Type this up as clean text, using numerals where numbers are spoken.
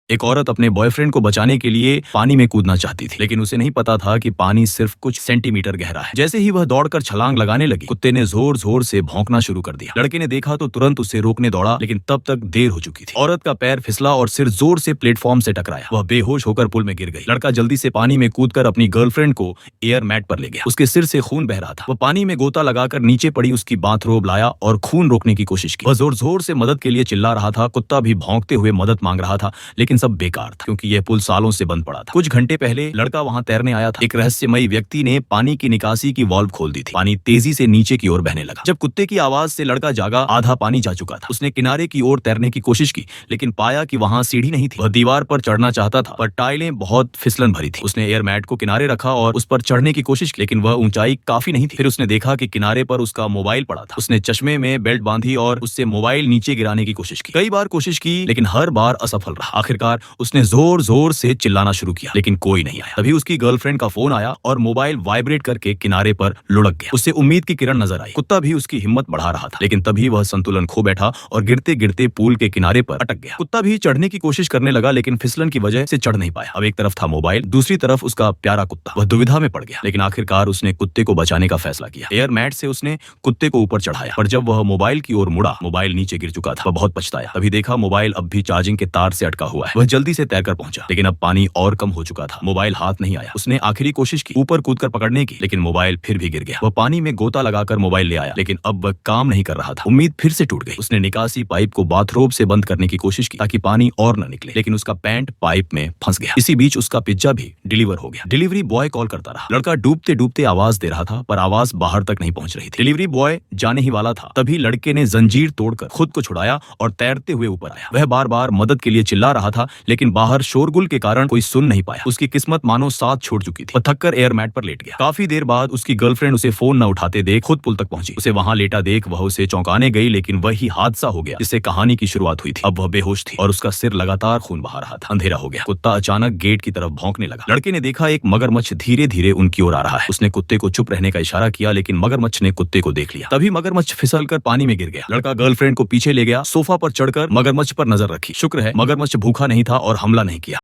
एक औरत अपने बॉयफ्रेंड को बचाने के लिए पानी में कूदना चाहती थी, लेकिन उसे नहीं पता था कि पानी सिर्फ कुछ सेंटीमीटर गहरा है। जैसे ही वह दौड़कर छलांग लगाने लगी, कुत्ते ने जोर जोर से भौंकना शुरू कर दिया। लड़के ने देखा तो तुरंत उसे रोकने दौड़ा, लेकिन तब तक देर हो चुकी थी। औरत का पैर फिसला और सिर जोर से प्लेटफॉर्म से टकराया। वह बेहोश होकर पुल में गिर गई। लड़का जल्दी से पानी में कूदकर अपनी गर्लफ्रेंड को एयर मैट पर ले गया। उसके सिर से खून बह रहा था। वह पानी में गोता लगाकर नीचे पड़ी उसकी बाथरोब लाया और खून रोकने की कोशिश की। वह जोर जोर से मदद के लिए चिल्ला रहा था। कुत्ता भी भौंकते हुए मदद मांग रहा था, लेकिन सब बेकार था, क्योंकि यह पुल सालों से बंद पड़ा था। कुछ घंटे पहले लड़का वहां तैरने आया था। एक रहस्यमयी व्यक्ति ने पानी की निकासी की वाल्व खोल दी थी। पानी तेजी से नीचे की ओर बहने लगा। जब कुत्ते की आवाज से लड़का जागा, आधा पानी जा चुका था। उसने किनारे की ओर तैरने की कोशिश की, लेकिन पाया कि वहां सीढ़ी नहीं थी। वह दीवार पर चढ़ना चाहता था, पर टाइलें बहुत फिसलन भरी थी। उसने एयर मैट को किनारे रखा और उस पर चढ़ने की कोशिश की, लेकिन वह ऊंचाई काफी नहीं थी। फिर उसने देखा कि किनारे पर उसका मोबाइल पड़ा था। उसने चश्मे में बेल्ट बांधी और उससे मोबाइल नीचे गिराने की कोशिश की। कई बार कोशिश की, लेकिन हर बार असफल रहा। आखिरकार उसने जोर जोर से चिल्लाना शुरू किया, लेकिन कोई नहीं आया। तभी उसकी गर्लफ्रेंड का फोन आया और मोबाइल वाइब्रेट करके किनारे पर लुढ़क गया। उससे उम्मीद की किरण नजर आई। कुत्ता भी उसकी हिम्मत बढ़ा रहा था, लेकिन तभी वह संतुलन खो बैठा और गिरते गिरते पूल के किनारे पर अटक गया। कुत्ता भी चढ़ने की कोशिश करने लगा, लेकिन फिसलन की वजह से चढ़ नहीं पाया। अब एक तरफ था मोबाइल, दूसरी तरफ उसका प्यारा कुत्ता। वह दुविधा में पड़ गया, लेकिन आखिरकार उसने कुत्ते को बचाने का फैसला किया। एयर मैट से उसने कुत्ते को ऊपर चढ़ाया, पर जब वह मोबाइल की ओर मुड़ा, मोबाइल नीचे गिर चुका था। वह बहुत पछताया। तभी देखा मोबाइल अब भी चार्जिंग के तार से अटका हुआ है। वह जल्दी से तैरकर पहुंचा, लेकिन अब पानी और कम हो चुका था। मोबाइल हाथ नहीं आया। उसने आखिरी कोशिश की ऊपर कूदकर पकड़ने की, लेकिन मोबाइल फिर भी गिर गया। वह पानी में गोता लगाकर मोबाइल ले आया, लेकिन अब वह काम नहीं कर रहा था। उम्मीद फिर से टूट गई। उसने निकासी पाइप को बाथरोब से बंद करने की कोशिश की, ताकि पानी और न निकले, लेकिन उसका पैंट पाइप में फंस गया। इसी बीच उसका पिज्जा भी डिलीवर हो गया। डिलीवरी बॉय कॉल करता रहा। लड़का डूबते डूबते आवाज दे रहा था, पर आवाज बाहर तक नहीं पहुंच रही थी। डिलीवरी बॉय जाने ही वाला था, तभी लड़के ने जंजीर तोड़कर खुद को छुड़ाया और तैरते हुए ऊपर आया। वह बार बार मदद के लिए चिल्ला रहा था, लेकिन बाहर शोरगुल के कारण कोई सुन नहीं पाया। उसकी किस्मत मानो साथ छोड़ चुकी थी। वह थककर एयर मैट पर लेट गया। काफी देर बाद उसकी गर्लफ्रेंड उसे फोन न उठाते देख खुद पुल तक पहुंची। उसे वहां लेटा देख वह उसे चौंकाने गई, लेकिन वही हादसा हो गया जिससे कहानी की शुरुआत हुई थी। अब वह बेहोश थी और उसका सिर लगातार खून बहा रहा था। अंधेरा हो गया। कुत्ता अचानक गेट की तरफ भौंकने लगा। लड़के ने देखा एक मगरमच्छ धीरे धीरे उनकी ओर आ रहा है। उसने कुत्ते को चुप रहने का इशारा किया, लेकिन मगरमच्छ ने कुत्ते को देख लिया। तभी मगरमच्छ फिसलकर पानी में गिर गया। लड़का गर्लफ्रेंड को पीछे ले गया, सोफा पर चढ़कर मगरमच्छ पर नजर रखी। शुक्र है मगरमच्छ भूखा नहीं था और हमला नहीं किया।